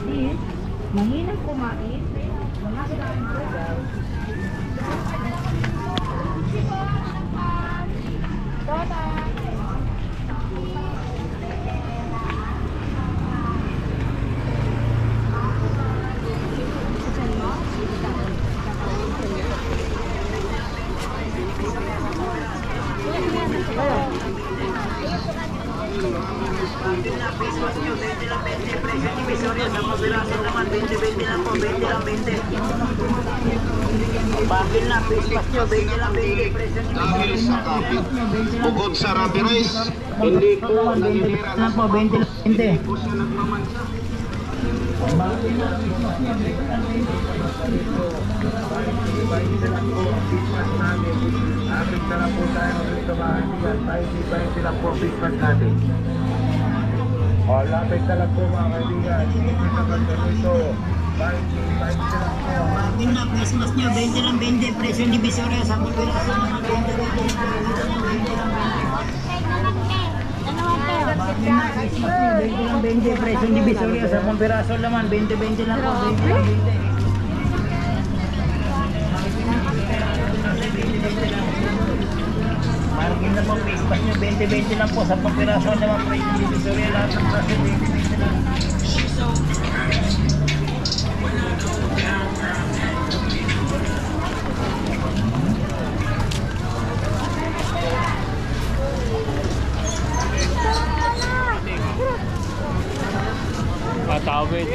This, mahinang kumain. Wala sila ang program. Bakit na Christmas nyo, 20 lang 20 presyo. Dahil sa kapit, bukod sa Rabi Rice, hindi po nanginira na po, 20 lang 20. hindi po siya nagmamansa. Amin na lang po tayo dito mga kaibigan. 20 lang po Christmas natin. O, lapit na lang po mga kaibigan. Hindi na ganda nito. 20 lang po. Bakit na Christmas nyo, 20 lang 20 presyo ni Visoria sa pagpiraso naman 20 lang 20 presyo ni Visoria sa pagpiraso naman 20 lang po 20 lang 20. Margin na po Christmas nyo 20 lang po sa pagpiraso naman presyo ni Visoria lahat ng presyo 20 lang. Patawid.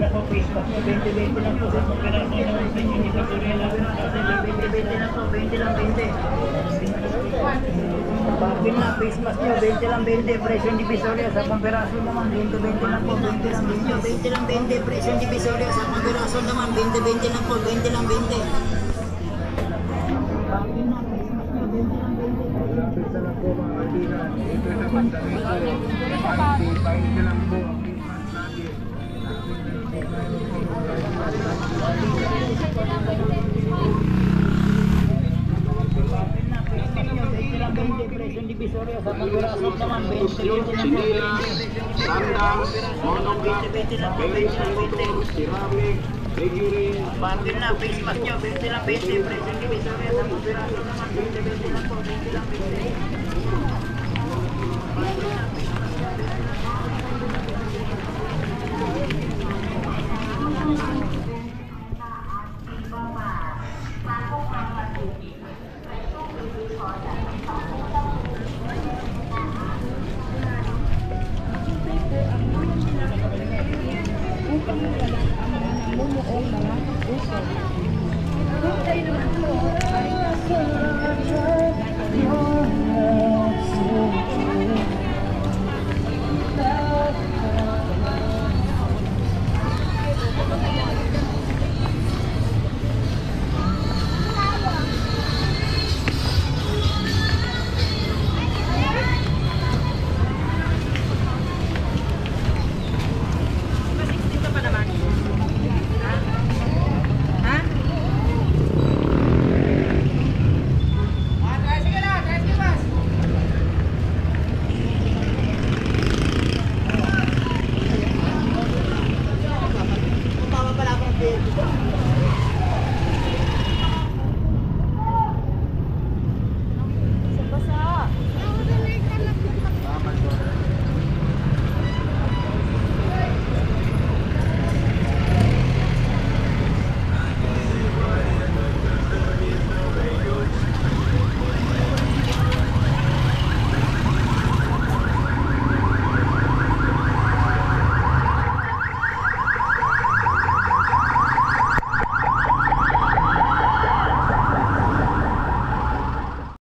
na po, face mask nyo, 20-20 lang po. Sa pagkaraso naman sa inyo, hindi 20-20 lang po, 20 lang 20. Bakit na, face mask nyo, 20 lang 20, presyo ng Divisoria, sa pampiraso naman, 20-20 lang po, 20 lang 20. 20 lang 20, presyo ng Divisoria, sa pampiraso naman, 20-20 lang po, 20 lang 20. Bakit na, face mask nyo, 20 lang 20. Malapit na lang po mga kaibigan. Ito naman sa rito. 20 lang po ang Christmas natin. Sinilas, sandals, monoblock, bearing sa motor, ceramic, figurine, Bandil na, face mask nyo, 20 lang 20, presyo ng Divisoria, sa pampiraso naman, 20-20 lang po, 20 lang 20.